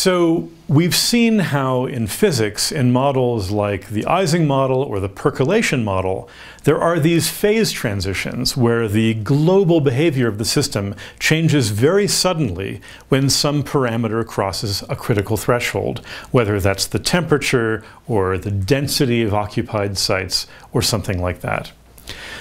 So we've seen how in physics, in models like the Ising model or the percolation model, there are these phase transitions where the global behavior of the system changes very suddenly when some parameter crosses a critical threshold, whether that's the temperature or the density of occupied sites or something like that.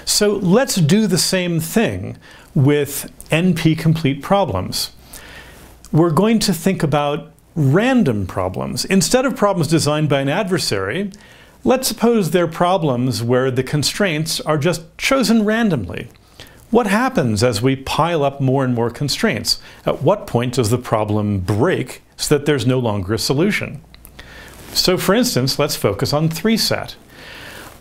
So let's do the same thing with NP-complete problems. We're going to think about random problems. Instead of problems designed by an adversary, let's suppose they're problems where the constraints are just chosen randomly. What happens as we pile up more and more constraints? At what point does the problem break so that there's no longer a solution? So for instance, let's focus on 3-sat.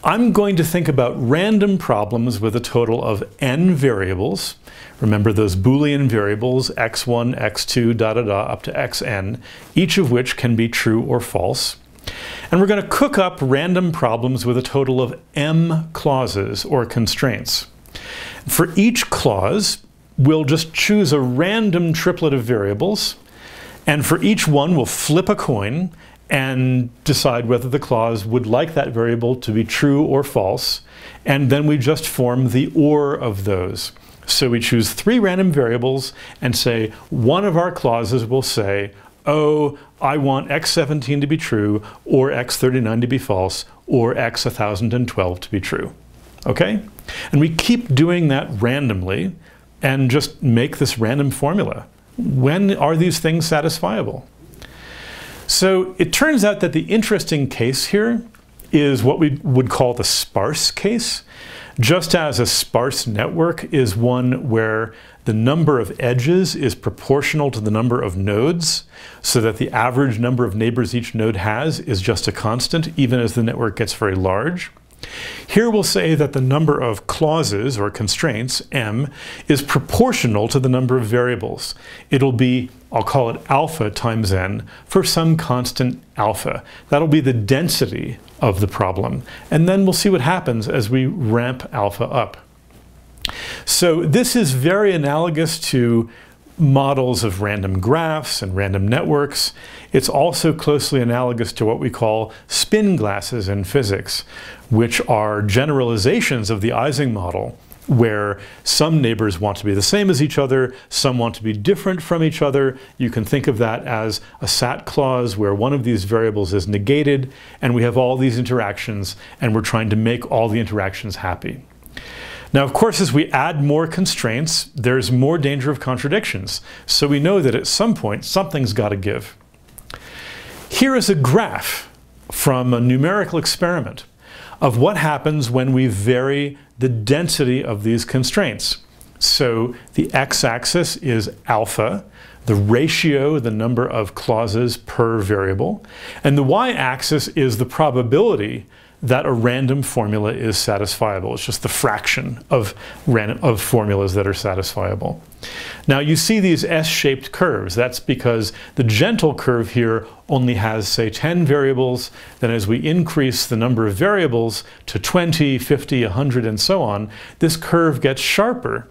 I'm going to think about random problems with a total of n variables. Remember those Boolean variables, x1, x2, up to xn, each of which can be true or false. And we're going to cook up random problems with a total of m clauses or constraints. For each clause, we'll just choose a random triplet of variables, and for each one we'll flip a coin and decide whether the clause would like that variable to be true or false, and then we just form the or of those. So we choose 3 random variables and say one of our clauses will say, oh, I want x17 to be true, or x39 to be false, or x1012 to be true. Okay? And we keep doing that randomly and just make this random formula. When are these things satisfiable? So it turns out that the interesting case here is what we would call the sparse case. Just as a sparse network is one where the number of edges is proportional to the number of nodes, so that the average number of neighbors each node has is just a constant, even as the network gets very large. Here we'll say that the number of clauses or constraints, m, is proportional to the number of variables. It'll be, I'll call it alpha times n, for some constant alpha. That'll be the density of the problem. And then we'll see what happens as we ramp alpha up. So this is very analogous to models of random graphs and random networks. It's also closely analogous to what we call spin glasses in physics, which are generalizations of the Ising model, where some neighbors want to be the same as each other, some want to be different from each other. You can think of that as a sat clause where one of these variables is negated, and we have all these interactions, and we're trying to make all the interactions happy. Now, of course, as we add more constraints, there's more danger of contradictions. So we know that at some point, something's got to give. Here is a graph from a numerical experiment of what happens when we vary the density of these constraints. So the x-axis is alpha, the ratio, the number of clauses per variable, and the y-axis is the probability that a random formula is satisfiable. It's just the fraction of formulas that are satisfiable. Now you see these S-shaped curves. That's because the gentle curve here only has, say, 10 variables. Then as we increase the number of variables to 20, 50, 100, and so on, this curve gets sharper.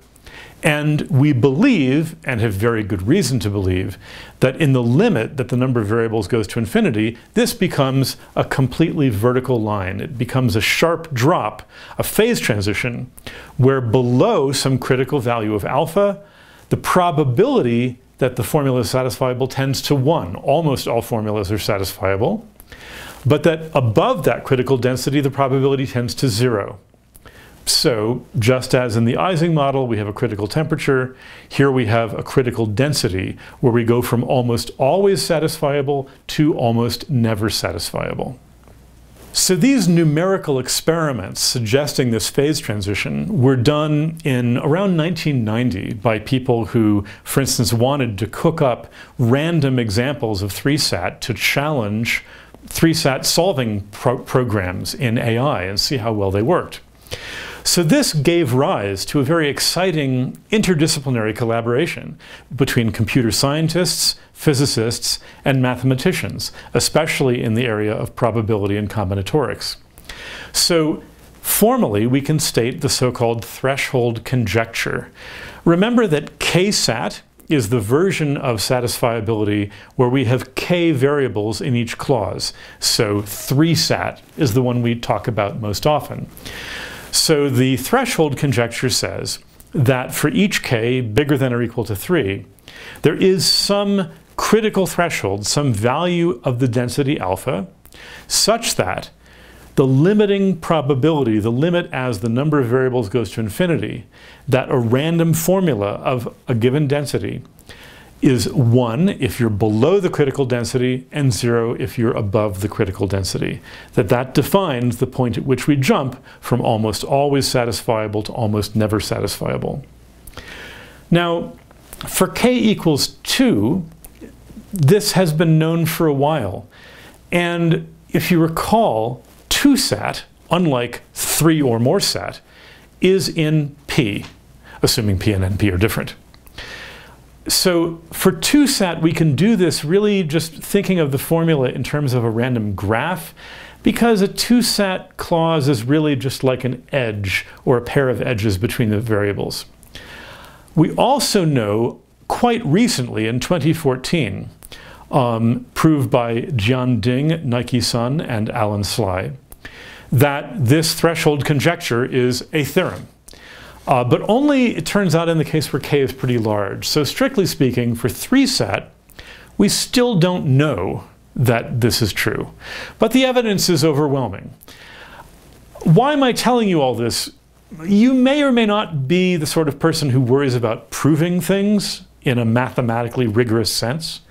And we believe, and have very good reason to believe, that in the limit that the number of variables goes to infinity, this becomes a completely vertical line. It becomes a sharp drop, a phase transition, where below some critical value of alpha, the probability that the formula is satisfiable tends to 1. Almost all formulas are satisfiable. But that above that critical density, the probability tends to 0. So, just as in the Ising model, we have a critical temperature, here we have a critical density, where we go from almost always satisfiable to almost never satisfiable. So these numerical experiments suggesting this phase transition were done in around 1990 by people who, for instance, wanted to cook up random examples of 3-sat to challenge 3-sat solving programs in AI and see how well they worked. So this gave rise to a very exciting interdisciplinary collaboration between computer scientists, physicists, and mathematicians, especially in the area of probability and combinatorics. So formally, we can state the so-called threshold conjecture. Remember that k-sat is the version of satisfiability where we have k variables in each clause. So 3sat is the one we talk about most often. So the threshold conjecture says that for each k bigger than or equal to 3, there is some critical threshold, some value of the density alpha, such that the limiting probability, the limit as the number of variables goes to infinity, that a random formula of a given density is 1 if you're below the critical density and 0 if you're above the critical density. That defines the point at which we jump from almost always satisfiable to almost never satisfiable. Now, for k equals 2, this has been known for a while. And if you recall, 2sat, unlike 3 or more sat, is in P, assuming P and NP are different. So for 2sat, we can do this really just thinking of the formula in terms of a random graph, because a 2sat clause is really just like an edge or a pair of edges between the variables. We also know quite recently, in 2014, proved by Jian Ding, Nike Sun, and Alan Sly, that this threshold conjecture is a theorem. But only, it turns out, in the case where k is pretty large. So strictly speaking, for 3sat, we still don't know that this is true. But the evidence is overwhelming. Why am I telling you all this? You may or may not be the sort of person who worries about proving things in a mathematically rigorous sense.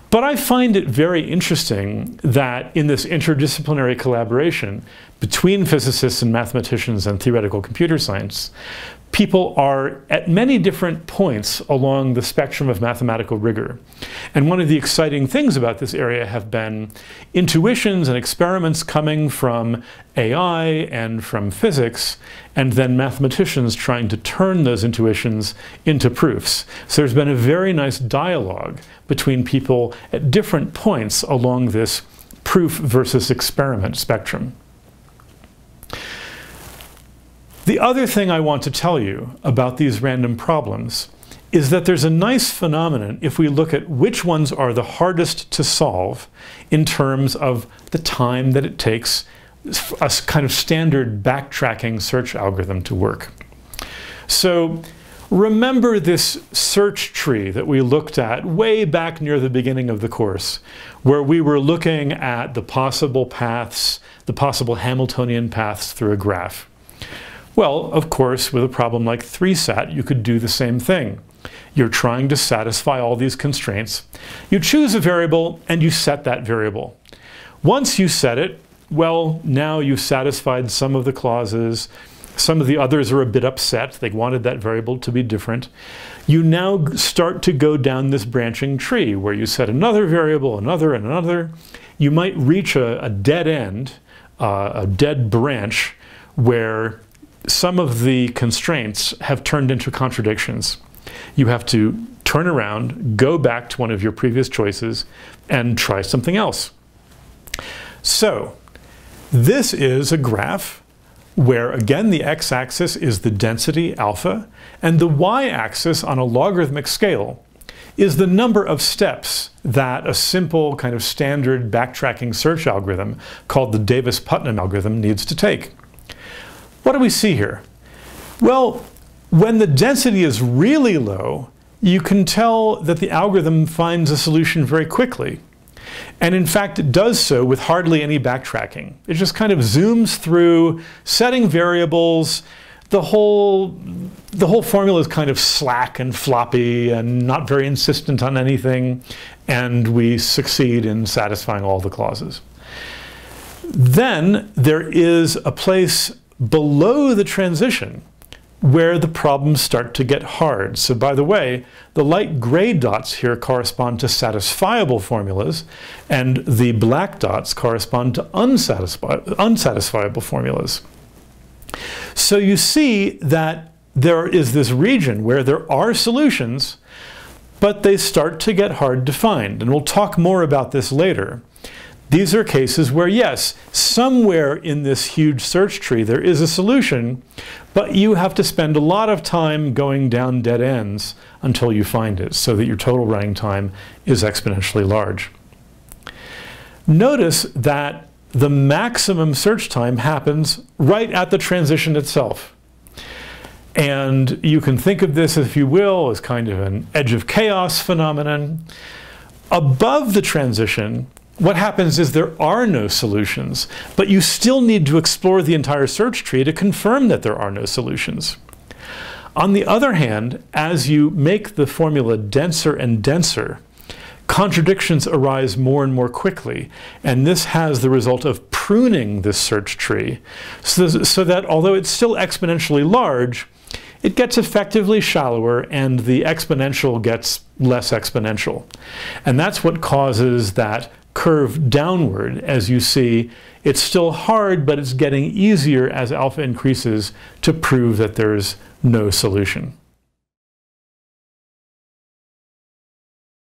But I find it very interesting that in this interdisciplinary collaboration between physicists and mathematicians and theoretical computer science, people are at many different points along the spectrum of mathematical rigor. And one of the exciting things about this area have been intuitions and experiments coming from AI and from physics, and then mathematicians trying to turn those intuitions into proofs. So there's been a very nice dialogue between people at different points along this proof versus experiment spectrum. The other thing I want to tell you about these random problems is that there's a nice phenomenon if we look at which ones are the hardest to solve in terms of the time that it takes a kind of standard backtracking search algorithm to work. So remember this search tree that we looked at way back near the beginning of the course, where we were looking at the possible paths, the possible Hamiltonian paths through a graph. Well, of course, with a problem like 3sat, you could do the same thing. You're trying to satisfy all these constraints. You choose a variable and you set that variable. Once you set it, well, now you've satisfied some of the clauses. Some of the others are a bit upset. They wanted that variable to be different. You now start to go down this branching tree where you set another variable, another, and another. You might reach a dead end, a dead branch, where some of the constraints have turned into contradictions. You have to turn around, go back to one of your previous choices, and try something else. So this is a graph where, again, the x-axis is the density alpha, and the y-axis on a logarithmic scale is the number of steps that a simple kind of standard backtracking search algorithm called the Davis-Putnam algorithm needs to take. What do we see here? Well, when the density is really low, you can tell that the algorithm finds a solution very quickly. And in fact, it does so with hardly any backtracking. It just kind of zooms through, setting variables. The whole formula is kind of slack and floppy and not very insistent on anything, and we succeed in satisfying all the clauses. Then there is a place below the transition where the problems start to get hard. So by the way, the light gray dots here correspond to satisfiable formulas, and the black dots correspond to unsatisfiable formulas. So you see that there is this region where there are solutions, but they start to get hard to find. And we'll talk more about this later. These are cases where, yes, somewhere in this huge search tree there is a solution, But you have to spend a lot of time going down dead ends until you find it, so that your total running time is exponentially large. Notice that the maximum search time happens right at the transition itself. And you can think of this, if you will, as kind of an edge of chaos phenomenon. Above the transition, what happens is there are no solutions, but you still need to explore the entire search tree to confirm that there are no solutions. On the other hand, as you make the formula denser and denser, contradictions arise more and more quickly, and this has the result of pruning this search tree so that although it's still exponentially large, it gets effectively shallower and the exponential gets less exponential. And that's what causes that curve downward. As you see, it's still hard, but it's getting easier as alpha increases to prove that there's no solution.